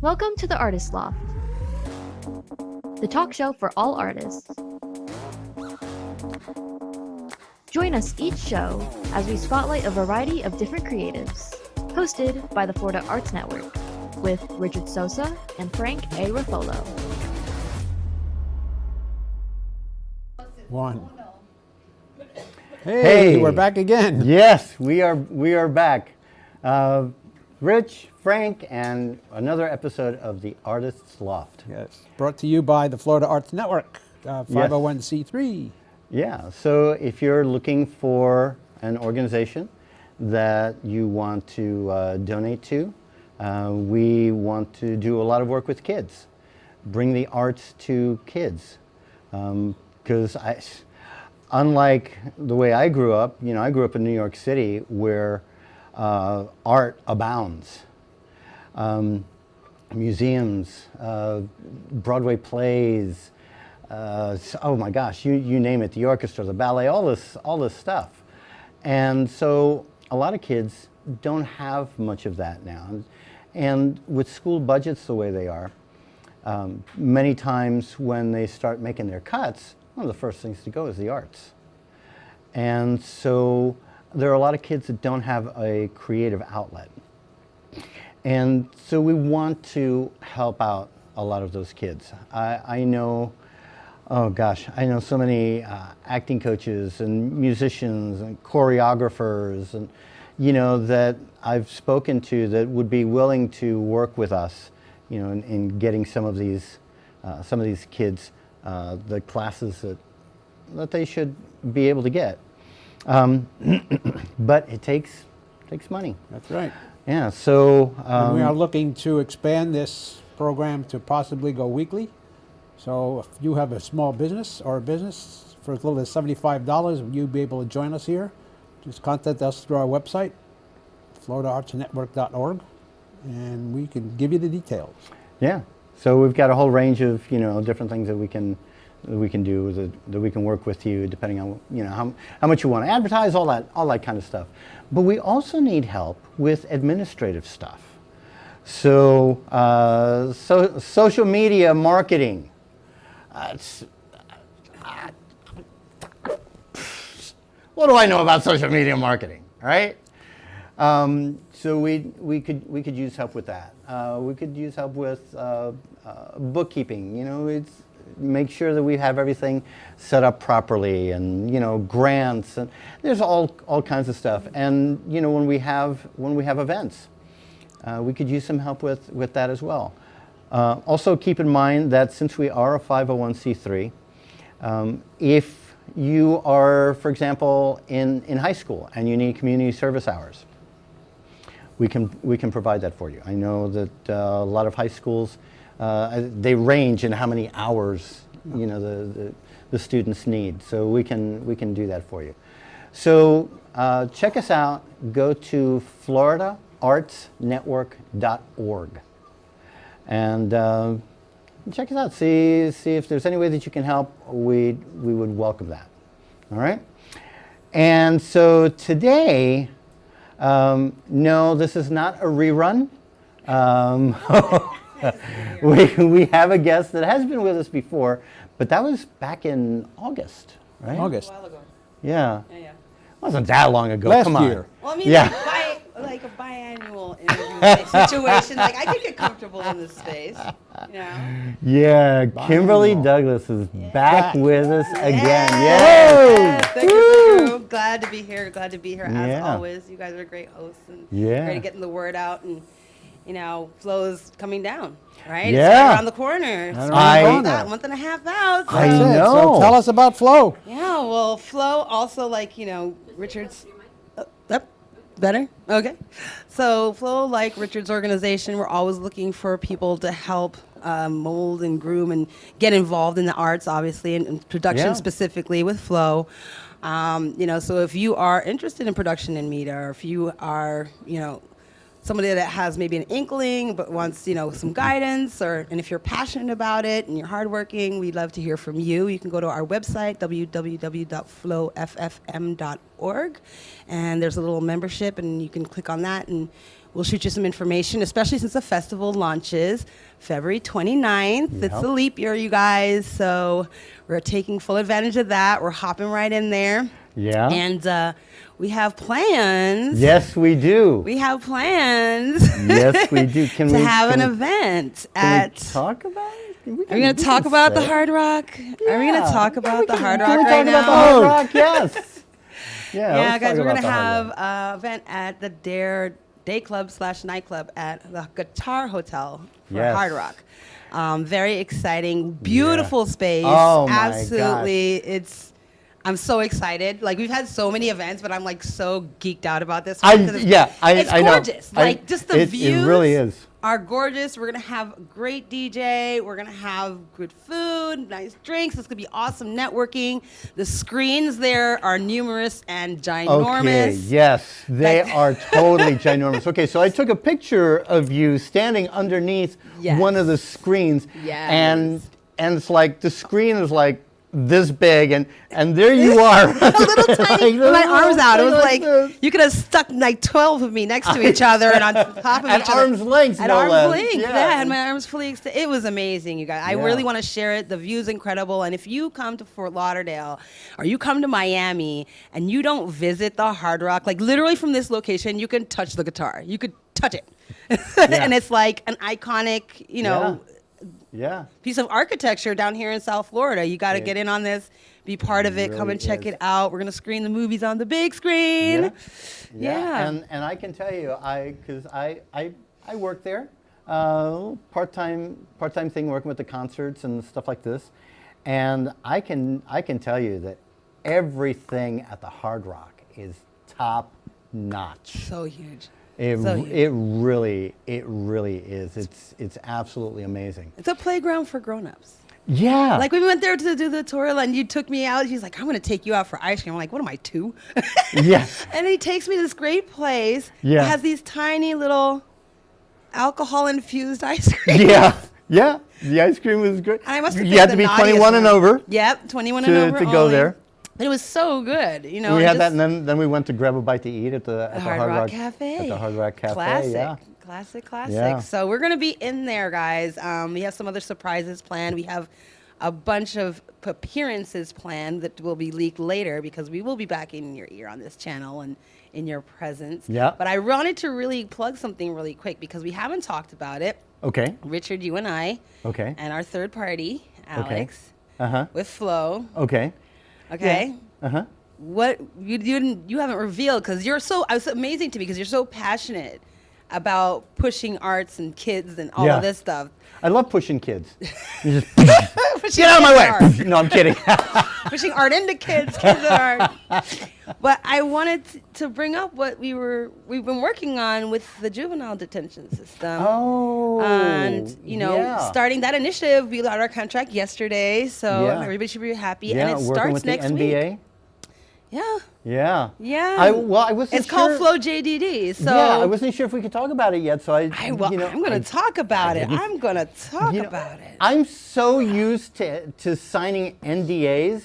Welcome to the Artist Loft, the talk show for all artists. Join us each show as we spotlight a variety of different creatives, hosted by the Florida Arts Network, with Richard Sosa and Frank A. Ruffolo. One. Hey, we're back again. Yes, we are back. Rich, Frank, and another episode of the Artist Loft. Yes, brought to you by the Florida Arts Network, 501c3. Yeah, so if you're looking for an organization that you want to donate to, we want to do a lot of work with kids, bring the arts to kids. Because unlike the way I grew up, I grew up in New York City where art abounds. Museums, Broadway plays, oh my gosh, you name it, the orchestra, the ballet, all this stuff. And so a lot of kids don't have much of that now. And with school budgets the way they are, many times when they start making their cuts, one of the first things to go is the arts. And so there are a lot of kids that don't have a creative outlet. And so we want to help out a lot of those kids. I know, oh gosh, I know so many acting coaches and musicians and choreographers and, that I've spoken to that would be willing to work with us, in getting some of these kids the classes that they should be able to get. But it takes money. That's right. Yeah, so... and we are looking to expand this program to possibly go weekly. So if you have a small business or a business for as little as $75, you'll be able to join us here. Just contact us through our website, floridaartsnetwork.org, and we can give you the details. Yeah, so we've got a whole range of, different things that we can do, that we can work with you depending on, how much you want to advertise, all that kind of stuff. But we also need help with administrative stuff. So, social media marketing. What do I know about social media marketing, right? So we could use help with that. We could use help with bookkeeping. Make sure that we have everything set up properly, and grants, and there's all kinds of stuff. And when we have events, we could use some help with that as well. Also keep in mind that since we are a 501c3, if you are, for example, in high school and you need community service hours, we can provide that for you. I know that a lot of high schools, they range in how many hours the students need. So we can do that for you. So check us out. Go to floridaartsnetwork.org and check us out. See if there's any way that you can help. We would welcome that. All right. And so today, no, this is not a rerun. We have a guest that has been with us before, but that was back in August, right? August. A while ago. Yeah. Yeah. Wasn't that long ago. Last Come on. year. Well, I mean, Yeah. like a biannual interview situation. Like, I could get comfortable in this space, Yeah, Kimberly Biannual. Douglas is back with us again. Yes, thank you, Drew. Glad to be here. Glad to be here as Yeah. always. You guys are great hosts and Yeah. great at getting the word out, and flow's coming down, right? Yeah. It's right around the corner. It's Right right around the around corner. that month and a half out. I That's it. know. So tell us about Flow. Yeah, well, Flo also, Richard's... Yep, better? Okay. So Flo, like Richard's organization, we're always looking for people to help mold and groom and get involved in the arts, obviously, and production Yeah. specifically with Flo. So if you are interested in production and media, or if you are, somebody that has maybe an inkling but wants, some guidance, and if you're passionate about it and you're hardworking, we'd love to hear from you. You can go to our website, www.flowffm.org, and there's a little membership, and you can click on that, and we'll shoot you some information, especially since the festival launches February 29th. Yep. It's a leap year, you guys, so we're taking full advantage of that. We're hopping right in there. Yeah. And we have plans. Yes, we do. We have plans. Yes, we do. To have an event Can at. we talk about it? Are we going to talk about the Hard Rock? Are we going to talk about the Hard Rock Can we right talk about the now? Hard Rock? Yes. Yeah, let's guys, talk we're about going to the Hard have Rock. an event at the Dare Day Club / nightclub at the Guitar Hotel for Yes. Hard Rock. Very exciting, beautiful space. Oh, my Absolutely. I'm so excited. Like, we've had so many events, but I'm like so geeked out about this one. 'Cause it's I gorgeous. know. Like, just the views It really is. are gorgeous. We're going to have a great DJ. We're going to have good food, nice drinks. It's going to be awesome networking. The screens there are numerous and ginormous. Okay, yes, they are totally ginormous. Okay, so I took a picture of you standing underneath Yes. one of the screens, Yes. and it's like the screen is like this big, and there you are, A little tiny, with my arms out. It was like this. you could have stuck like 12 of me next to each other and on top of At each other. arm's length, At no arm's less. length, Yeah. yeah. I had my arms fully extended. It was amazing, you guys. I Yeah. really want to share it. The view's incredible. And if you come to Fort Lauderdale or you come to Miami and you don't visit the Hard Rock, like literally from this location, you can touch the guitar. You could touch it. And it's like an iconic, Yeah. piece of architecture down here in South Florida. You got to get in on this, be part of it, come really and check is. it out. We're going to screen the movies on the big screen. Yeah. And I can tell you, because I work there, part-time thing, working with the concerts and stuff like this, and I can tell you that everything at the Hard Rock is top notch. So huge. It So huge. really is. It's absolutely amazing. It's a playground for grown-ups. Yeah. Like, we went there to do the tour, and you took me out. He's like, I'm going to take you out for ice cream. I'm like, what am I, 2? Yeah. And he takes me to this great place. Yeah. It has these tiny little alcohol-infused ice cream. Yeah. Yeah. The ice cream was great. And I must have You picked had the to be naughtiest 21 and one. over. Yep, 21 and over to go only. there. But it was so good, We had just- that, and then we went to grab a bite to eat at the Hard Rock Cafe. At the Hard Rock Cafe, Classic. yeah. Classic. Yeah. So we're going to be in there, guys. We have some other surprises planned. We have a bunch of appearances planned that will be leaked later because we will be back in your ear on this channel and in your presence. Yeah. But I wanted to really plug something really quick because we haven't talked about it. Okay. Richard, you and I, Okay. and our third party, Alex, Uh-huh. with Flo. Okay. Okay. Uh-huh. What you haven't revealed because it's amazing to me because you're so passionate about pushing arts and kids and all Yeah. of this stuff. I love pushing kids. You just Pushing get out of my kids way. No, I'm kidding. pushing art into kids and art. But I wanted to bring up what we've been working on with the juvenile detention system. Oh. And yeah. starting that initiative, we got our contract yesterday, so Yeah. everybody should be happy. Yeah, And it working starts with next the NBA. week. Yeah. Yeah. Yeah. I wasn't It's called sure- Flow JDD. So yeah, I wasn't sure if we could talk about it yet, so I'm going to talk about it. didn't- I'm going to talk you know, about it. I'm so used to signing NDAs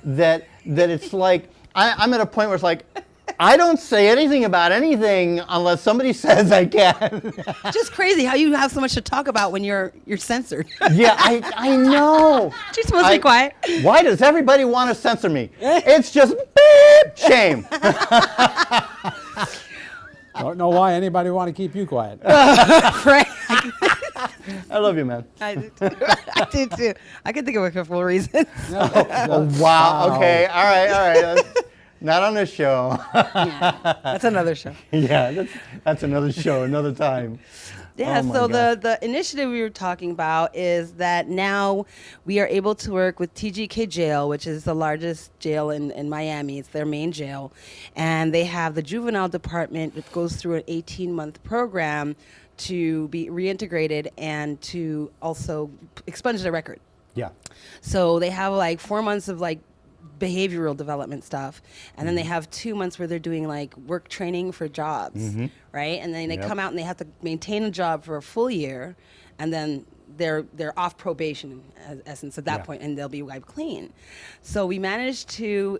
that it's like I'm at a point where it's like I don't say anything about anything unless somebody says I can. Just crazy how you have so much to talk about when you're censored. Yeah, I know. You're supposed to be quiet. Why does everybody want to censor me? It's just beep, shame. Don't know why anybody want to keep you quiet. Right. I love you, man. I do too. I do too. I can think of a couple of reasons. Oh, wow. Okay. All right. That's not on this show. Yeah, that's another show. Yeah, that's another show, another time. Yeah, Oh my so gosh. the initiative we were talking about is that now we are able to work with TGK Jail, which is the largest jail in Miami. It's their main jail. And they have the juvenile department that goes through an 18-month program to be reintegrated and to also expunge their record. Yeah. So they have like 4 months of like behavioral development stuff, and then they have 2 months where they're doing like work training for jobs, right? And then they come out and they have to maintain a job for a full year, and then they're off probation in essence at that point, and they'll be wiped clean. So we managed to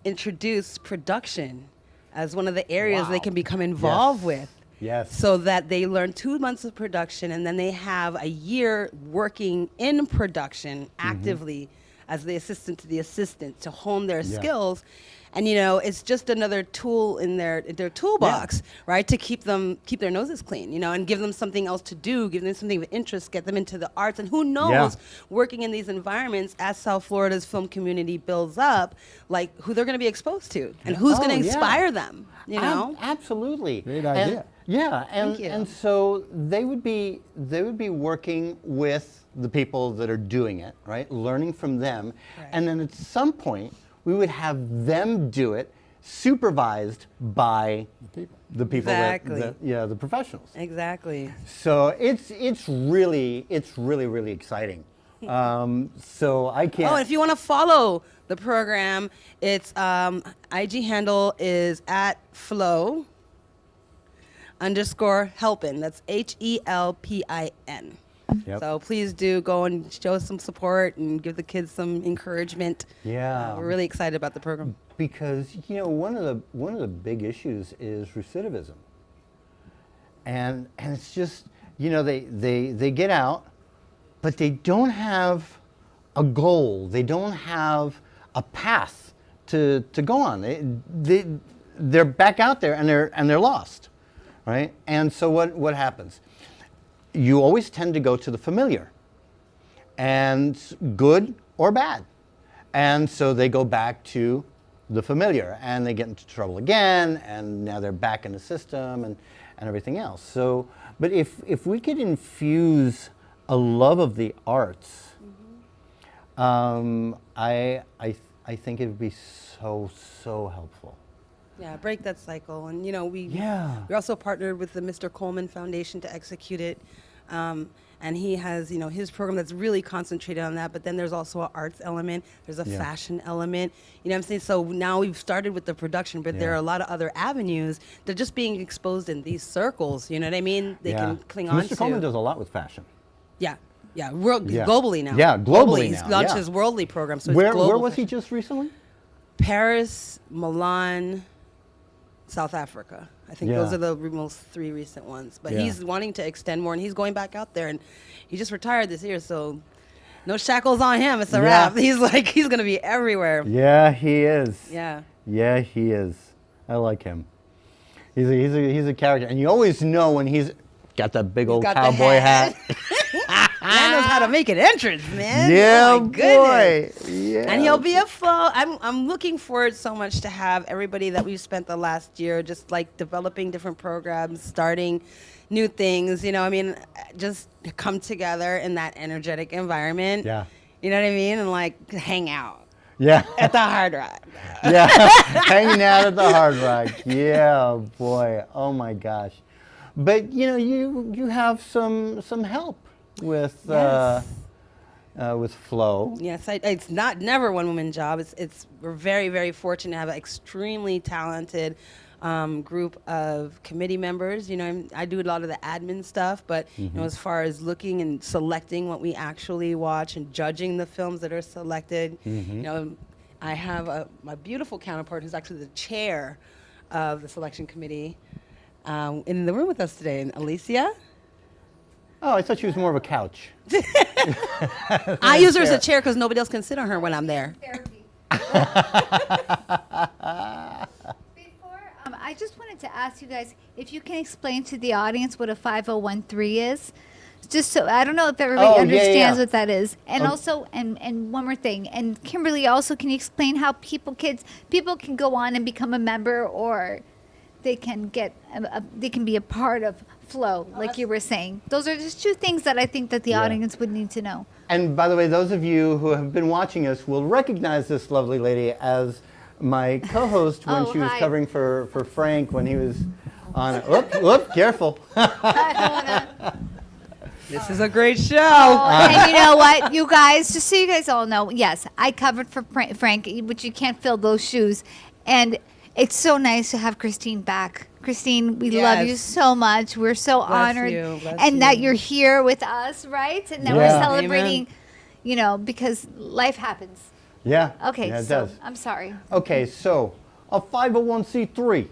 introduce production as one of the areas they can become involved with. Yes. So that they learn 2 months of production, and then they have a year working in production actively as the assistant to the assistant to hone their skills. And it's just another tool in their toolbox, right? To keep their noses clean, and give them something else to do, give them something of interest, get them into the arts. And who knows, working in these environments as South Florida's film community builds up, like who they're going to be exposed to and who's going to inspire them, Absolutely. Great idea. And so they would be working with the people that are doing it, right? Learning from them. Right. And then at some point, we would have them do it, supervised by the people the professionals. Exactly. So it's really exciting. So I can't. Oh, and if you want to follow the program, its IG handle is @flow_helpin. That's HELPIN. Yep. So please do go and show some support and give the kids some encouragement. Yeah. We're really excited about the program. Because one of the big issues is recidivism, and it's just they get out, but they don't have a goal. They don't have a path to go on. They're back out there and they're lost, right? And so what happens? You always tend to go to the familiar, and good or bad. And so they go back to the familiar, and they get into trouble again, and now they're back in the system and everything else. So, but if we could infuse a love of the arts, I think it would be so helpful. Yeah, break that cycle. And we also partnered with the Mr. Coleman Foundation to execute it. And he has, his program that's really concentrated on that. But then there's also an arts element. There's a fashion element. You know what I'm saying? So now we've started with the production, but there are a lot of other avenues. They're just being exposed in these circles. You know what I mean? They can cling on to. Mr. Coleman does a lot with fashion. Globally now. Yeah, globally now. He's launched his worldly program. So where it's global was he fashion. just recently? Paris, Milan, South Africa. I think those are the most 3 recent ones. But he's wanting to extend more, and he's going back out there. And he just retired this year, so no shackles on him. It's a wrap. He's going to be everywhere. Yeah, he is. Yeah. Yeah, he is. I like him. He's a character, and you always know when he's got that big old cowboy hat. Man knows how to make an entrance, man. Yeah, oh my goodness. boy. Yeah. And he'll be a flow. I'm looking forward so much to have everybody that we've spent the last year just like developing different programs, starting new things, just come together in that energetic environment. Yeah. You know what I mean? And like hang out. Yeah. At the Hard Rock. Yeah. Hanging out at the Hard Rock. Yeah, boy. Oh my gosh. But you have some help with Flow. Yes, it's never one woman job. We're very, very fortunate to have an extremely talented group of committee members. I do a lot of the admin stuff, but as far as looking and selecting what we actually watch and judging the films that are selected, I have my beautiful counterpart who's actually the chair of the selection committee in the room with us today, and Alicia. Oh, I thought she was more of a couch. I use her as a chair because nobody else can sit on her when I'm there. Therapy. Before, I just wanted to ask you guys if you can explain to the audience what a 5013 is. Just so I don't know if everybody understands what that is. And also, and one more thing. And Kimberly, also, can you explain how people can go on and become a member, or they can get they can be a part of Flow, like you were saying. Those are just 2 things that I think that the audience would need to know. And by the way, those of you who have been watching us will recognize this lovely lady as my co-host when she was covering for Frank when he was on. Whoop, careful. This is a great show. And you know what, you guys, just so you guys all know, yes, I covered for Frank, but you can't fill those shoes. And it's so nice to have Christine back. Christine, we love you so much. We're so honored. That you're here with us, right? And that we're celebrating, you know, because life happens. Yeah. Okay, yeah, it so does. I'm sorry. Okay, so a 501c3.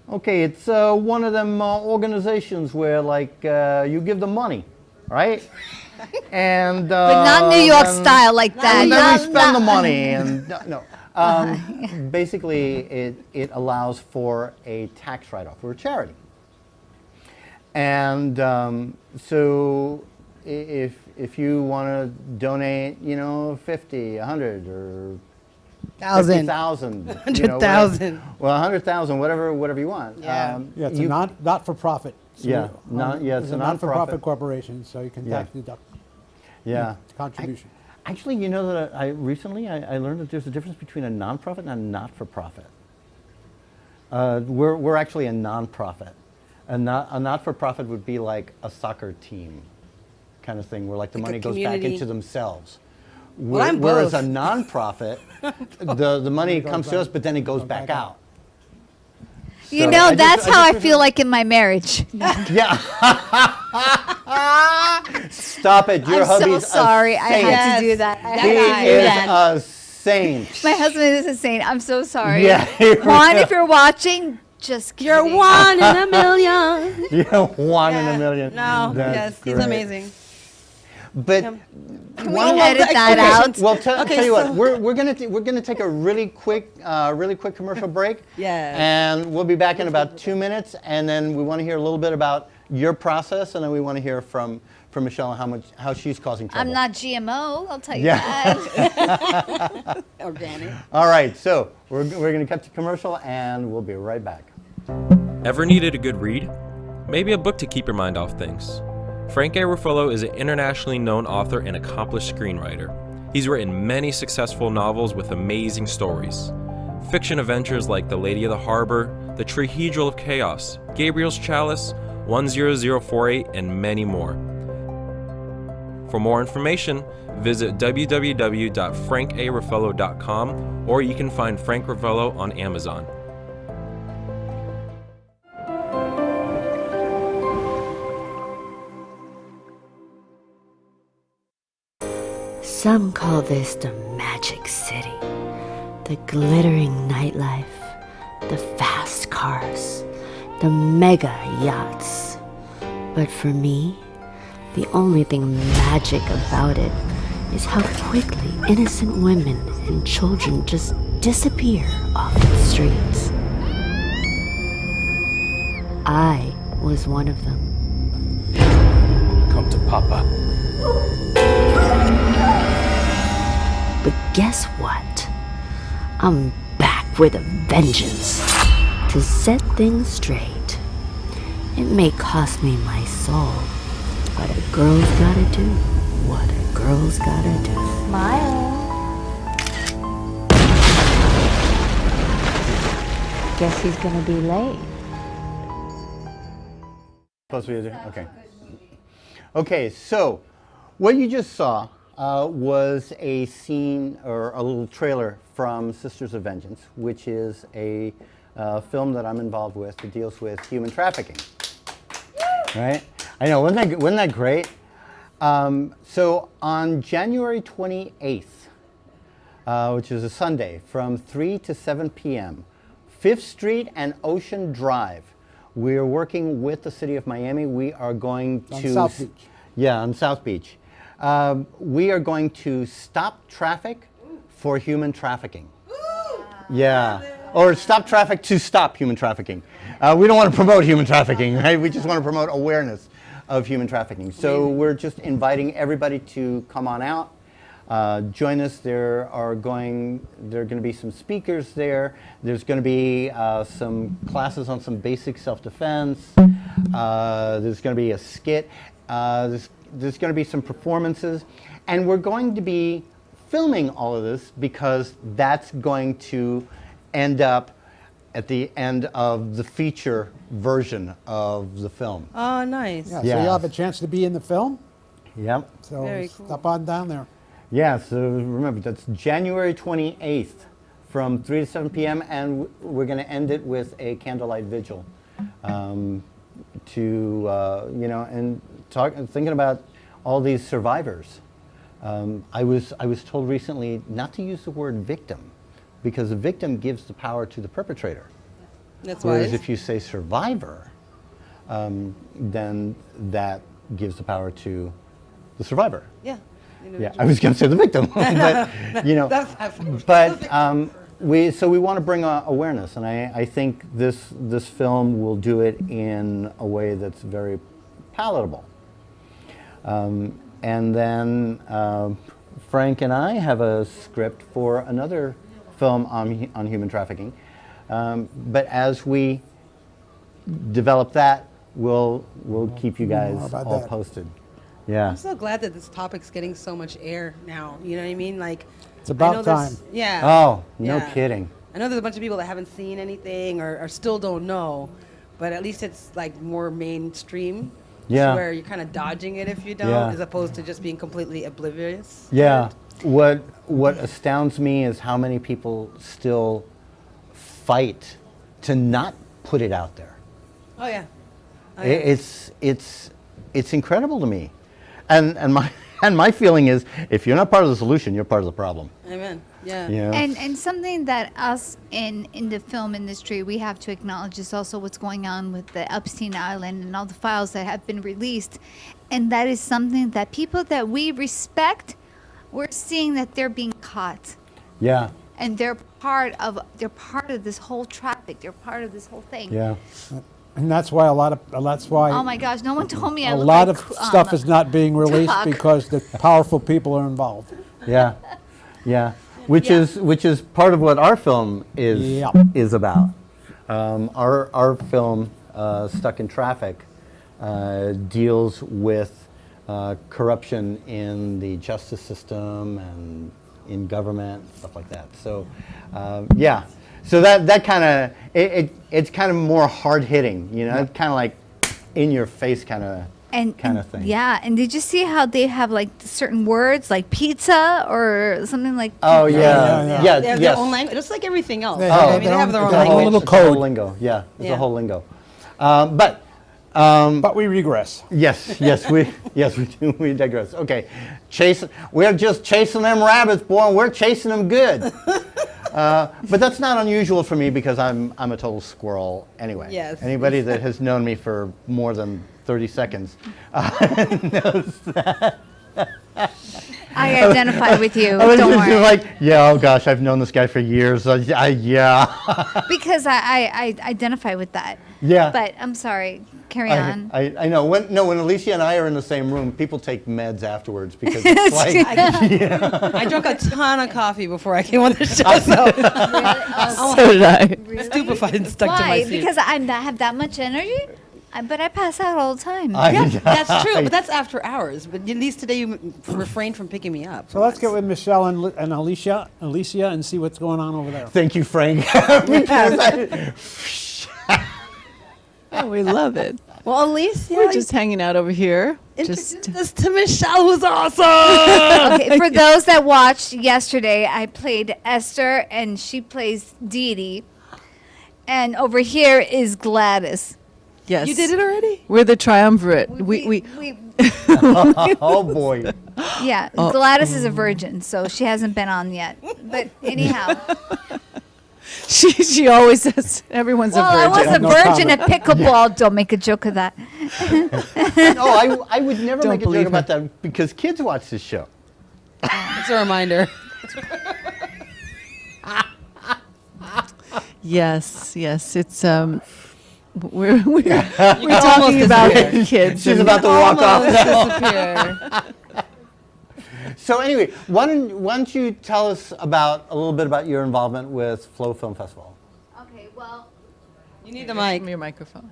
Okay, it's one of them organizations where, like, you give them money, right? And but not New York style like that. And then we spend the money, and no. Basically, it allows for a tax write-off for a charity. And so if you want to donate, you know, 50, 100, or 50,000, 100,000. Well, 100,000, whatever you want. Yeah. It's a not-for-profit. So it's a not-for-profit corporation, so you can tax deduct. Yeah. Contribution. Actually, you know that I recently learned that there's a difference between a nonprofit and a not-for-profit. We're actually a nonprofit. A not-for-profit would be like a soccer team kind of thing, where like the money goes back into themselves. Whereas a nonprofit, the money comes to us, but then it goes back out. You know, that's how I feel like in my marriage. Yeah. Stop it. Your hubby's I'm so sorry. I had to do that. He is a saint. My husband is a saint. I'm so sorry. Yeah. Juan, if you're watching, just kidding. You're one in a million. You're one in a million. No, That's he's great. amazing. But Can we edit that out? Well, tell you what, we're gonna take a really quick commercial break. And we'll be back in about 2 minutes, and then we want to hear a little bit about your process, and then we want to hear from Michelle how she's causing trouble. I'm not GMO. I'll tell you that. Organic. All right, so we're gonna cut to commercial, and we'll be right back. Ever needed a good read? Maybe a book to keep your mind off things. Frank A. Ruffolo is an internationally known author and accomplished screenwriter. He's written many successful novels with amazing stories. Fiction adventures like The Lady of the Harbor, The Trihedral of Chaos, Gabriel's Chalice, 10048, and many more. For more information, visit www.frankaruffolo.com, or you can find Frank Ruffolo on Amazon. Some call this the Magic City, the glittering nightlife, the fast cars, the mega yachts. But for me, the only thing magic about it is how quickly innocent women and children just disappear off the streets. I was one of them. Come to Papa. But guess what? I'm back with a vengeance to set things straight. It may cost me my soul, but a girl's gotta do what a girl's gotta do. Smile. Guess he's gonna be late. Okay. Okay, so what you just saw was a scene or a little trailer from Sisters of Vengeance, which is a film that I'm involved with that deals with human trafficking. Right? I know, wasn't that great? So on January 28th, which is a Sunday, from 3 to 7 p.m., 5th Street and Ocean Drive. We're working with the city of Miami. We are going to... On South Beach. Yeah, on South Beach. We are going to stop traffic for human trafficking. Yeah. Or stop traffic to stop human trafficking. We don't want to promote human trafficking, right? We just want to promote awareness of human trafficking. So we're just inviting everybody to come on out. Join us. There are going to be some speakers there. There's going to be some classes on some basic self-defense. There's going to be a skit. There's going to be some performances. And we're going to be filming all of this because that's going to end up at the end of the feature version of the film. Oh, nice. Yeah, so Yeah. you'll have a chance to be in the film. Yep. So Very cool. stop on down there. Yeah, so remember, that's January 28th from 3 to 7 p.m., and we're going to end it with a candlelight vigil and thinking about all these survivors. I was told recently not to use the word victim, because the victim gives the power to the perpetrator. That's Whereas wise. if you say survivor, then that gives the power to the survivor. Yeah. Yeah, I was going to say the victim, but we want to bring awareness, and I think this film will do it in a way that's very palatable. And then Frank and I have a script for another film on human trafficking, but as we develop that, we'll keep you guys about all that. posted. Yeah. I'm so glad that this topic's getting so much air now. You know what I mean? Like, It's about I know there's- time. Yeah. Oh, no Yeah. kidding. I know there's a bunch of people that haven't seen anything or still don't know, but at least it's like more mainstream. Yeah. Where you're kind of dodging it if you don't, Yeah. as opposed to just being completely oblivious. Yeah. What astounds me is how many people still fight to not put it out there. Oh yeah. Oh, yeah. It's incredible to me. And my feeling is, if you're not part of the solution, you're part of the problem. Amen. Yeah. You know? And something that us in the film industry we have to acknowledge is also what's going on with the Epstein Island and all the files that have been released, and that is something that people that we respect, we're seeing that they're being caught, Yeah. and they're part of this whole traffic. They're part of this whole thing. Yeah. And that's why Oh my gosh! No one told me I a look lot like, of stuff is not being released Tuck. because the powerful people are involved. Yeah. Yeah. Which Yeah. is part of what our film Yeah. is about. Our film, Stuck in Traffic, deals with corruption in the justice system and in government, stuff like that. So, yeah. So that kind of it's kind of more hard hitting, you know, kind of like in your face kind of thing. Yeah, and did you see how they have like certain words like pizza or something like? Oh Yeah, yeah, yeah, They have yes. their own language, just like everything else. They I have mean, they their have own- their own their own language. little It's a whole code. lingo. Yeah, it's Yeah. a whole lingo. But we regress. Yes, we do. We digress. Okay, we're just chasing them rabbits, boy. And we're chasing them good. But that's not unusual for me because I'm a total squirrel anyway. Yes. Anybody that has known me for more than 30 seconds knows that. I identify with you. I was Don't just worry. like, yeah, oh gosh, I've known this guy for years. Yeah. Because I identify with that. Yeah. But I'm sorry. Carry on. I know. When Alicia and I are in the same room, people take meds afterwards because it's like, I drank a ton of coffee before I came on the show, so So did I. Really? stupefied and stuck to my Why? seat. Because I have that much energy? But I pass out all the time. That's true, but that's after hours. But at least today you refrained from picking me up. So let's get with Michelle and Alicia, and see what's going on over there. Thank you, Frank. Oh, we love it. Well, Alicia, We're just hanging out over here. introduce us to Michelle, who's awesome. Okay, for those that watched yesterday, I played Esther, and she plays Dee Dee. And over here is Gladys. Yes. You did it already? We're the triumvirate. We Oh boy. yeah, Gladys is a virgin, so she hasn't been on yet. But anyhow, she always says everyone's well, a I virgin. was a No virgin comment. at pickleball. Don't make a joke of that. No, I would never Don't make a believe joke about that because kids watch this show. It's a reminder. Yes. It's we're almost talking about disappear. kids. She's and- about to walk off. Disappear. So anyway, why don't you tell us a little bit about your involvement with Flow Film Festival? Okay, well, You need the mic. Give me your microphone.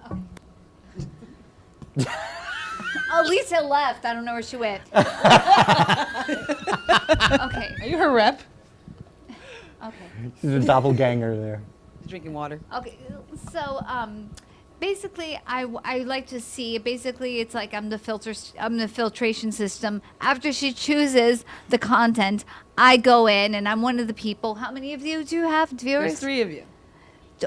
Lisa left. I don't know where she went. Okay. Are you her rep? Okay. She's a doppelganger there. drinking water. Okay, so basically, I like to see. Basically, it's like I'm the filtration system. After she chooses the content, I go in and I'm one of the people. How many of you do you have viewers? There's 3 of you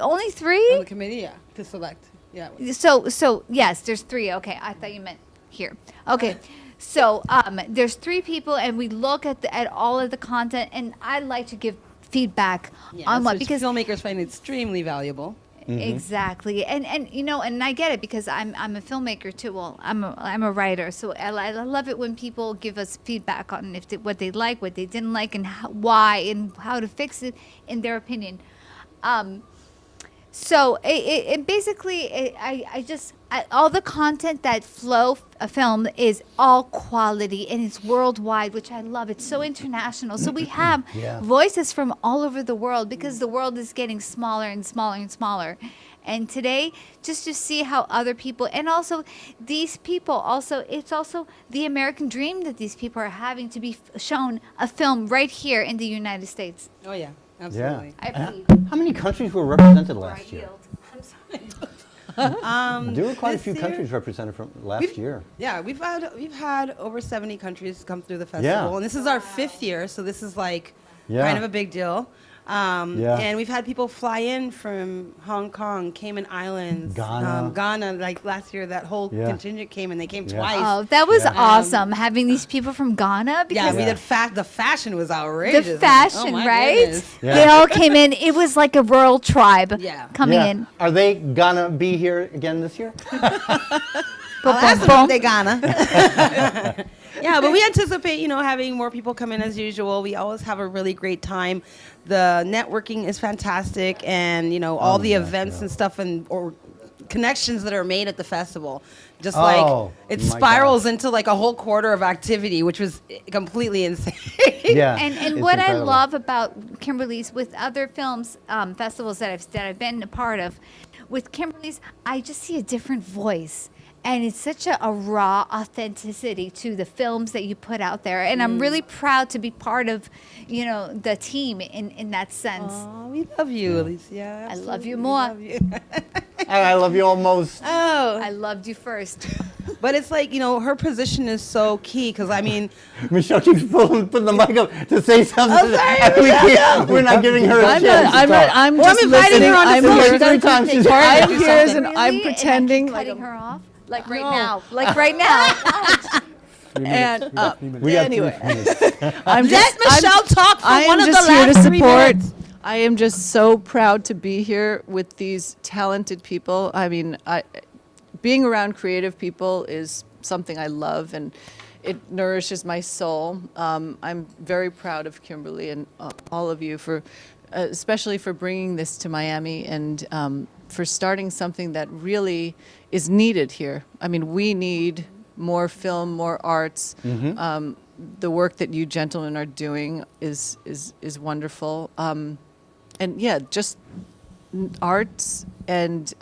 Only 3? on the committee, yeah, to select. Yeah. So yes, there's 3. Okay, I thought you meant here. Okay. So there's 3 people, and we look at all of the content, and I like to give feedback on what, because filmmakers find it extremely valuable. Exactly, and and I get it, because I'm a filmmaker too. Well, I'm a writer, so I love it when people give us feedback on what they like, what they didn't like, and why, and how to fix it in their opinion. So it basically, all the content that Flow film is all quality, and it's worldwide, which I love. It's so international. So we have voices from all over the world, because the world is getting smaller and smaller and smaller. And today, just to see how other people, and also these people, also it's also the American dream that these people are having, to be shown a film right here in the United States. Oh yeah, absolutely. I believe. How many countries were represented last year? There were quite a few countries represented from last year. Yeah, we've had over 70 countries come through the festival, and this is our 5th year, so this is like kind of a big deal. And we've had people fly in from Hong Kong, Cayman Islands, Ghana. Like last year, that whole contingent came, and they came twice. Oh, that was awesome, having these people from Ghana. Because the fashion was outrageous. The fashion, right? Goodness. They all came in. It was like a rural tribe coming in. Are they gonna be here again this year? I'll ask them if they gonna. Yeah, but we anticipate, having more people come in as usual. We always have a really great time. The networking is fantastic, and all the events and stuff, or connections that are made at the festival. Just it spirals into like a whole quarter of activity, which was completely insane. Yeah. And what I love about Kimberly's, with other films festivals that I've been a part of, with Kimberly's, I just see a different voice. And it's such a raw authenticity to the films that you put out there. And I'm really proud to be part of, the team in that sense. Oh, we love you, Alicia. I love you more. And I love you almost. Oh, I loved you first. But it's like, her position is so key, because Michelle keeps putting the mic up to say something. We're not giving her a chance. I'm just listening. I'm here. I'm pretending. Cutting her off. Like right now. Like right now. And anyway, let Michelle talk for one of the here last to 3 minutes. support. I am just so proud to be here with these talented people. I mean, being around creative people is something I love, and it nourishes my soul. I'm very proud of Kimberly and all of you for, especially for bringing this to Miami, and for starting something that really is needed here. I mean, we need more film, more arts. The work that you gentlemen are doing is wonderful. And yeah, just arts, and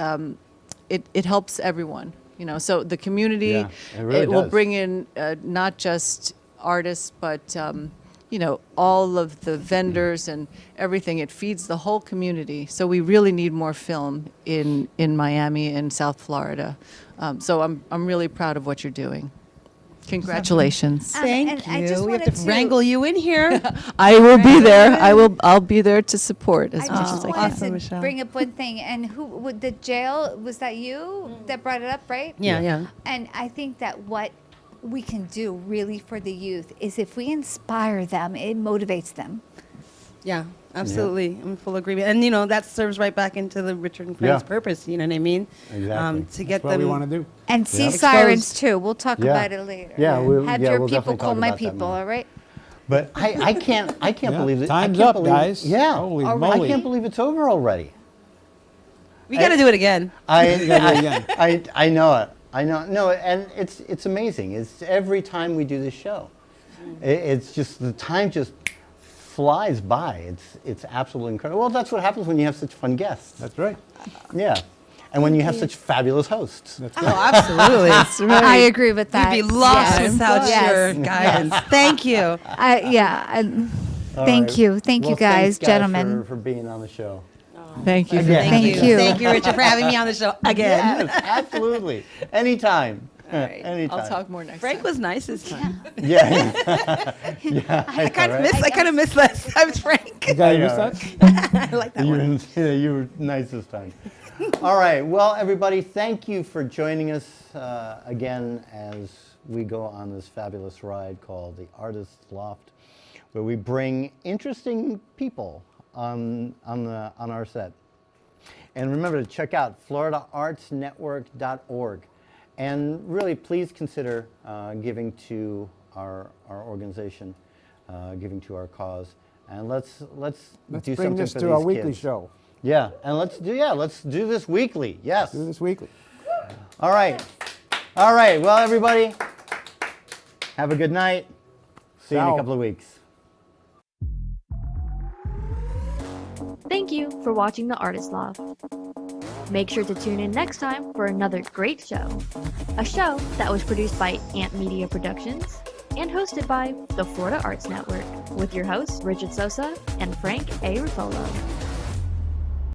it helps everyone. So the community, it will bring in not just artists, but all of the vendors and everything. It feeds the whole community. So we really need more film in Miami and South Florida. So I'm really proud of what you're doing. Congratulations. Thank I you. just We have wanted to wrangle you in here. I will be there. I'll be there to support as much as I can. Awesome, Michelle. Bring up one thing, and the jail, was that you that brought it up, right? Yeah. And I think that what we can do really for the youth is, if we inspire them, it motivates them. Yeah, absolutely. I'm in full agreement. And, that serves right back into the Richard and Friends purpose, you know what I mean? Exactly. To get That's what them. we want to do. And sea sirens, too. We'll talk about it later. Yeah, Have your we'll people definitely call talk my about that people, more. all right? But I can't believe it. Time's I can't up, believe, guys. Yeah. Holy I moly. can't believe it's over already. We got to do it again. gotta do it again. I know it. I know. No, and it's amazing. It's every time we do this show. It's just, the time just flies by. It's absolutely incredible. Well, that's what happens when you have such fun guests. That's right. Yeah. And when you have such fabulous hosts. That's right. Absolutely. I agree with that. We'd be lost Yes. without Yes. your guidance. Thank you. Thank you. Thank Well, you, guys, thanks, gentlemen. for being on the show. Thank you. Again. Thank you. Thank you, Richard, for having me on the show again. Yes, absolutely. Anytime. right. Anytime. I'll talk more next Frank time. was nice this time. Yeah. Yeah. I kind of miss last time's Frank. You guys I miss know. that? I like that You one. were, you were nice this time. All right. Well, everybody, thank you for joining us again as we go on this fabulous ride called the Artist Loft, where we bring interesting people on our set. And remember to check out floridaartsnetwork.org. And really, please consider giving to our organization, giving to our cause. And let's do Bring something this for to these our weekly kids. show. Yeah, and let's do this weekly. Yes. Do this weekly. All right. All right. Well, everybody, have a good night. See you in a Ciao. couple of weeks. Thank you for watching the Artist Loft. Make sure to tune in next time for another great show. A show that was produced by Ant Media Productions and hosted by the Florida Arts Network with your hosts Richard Sosa and Frank A. Ruffolo.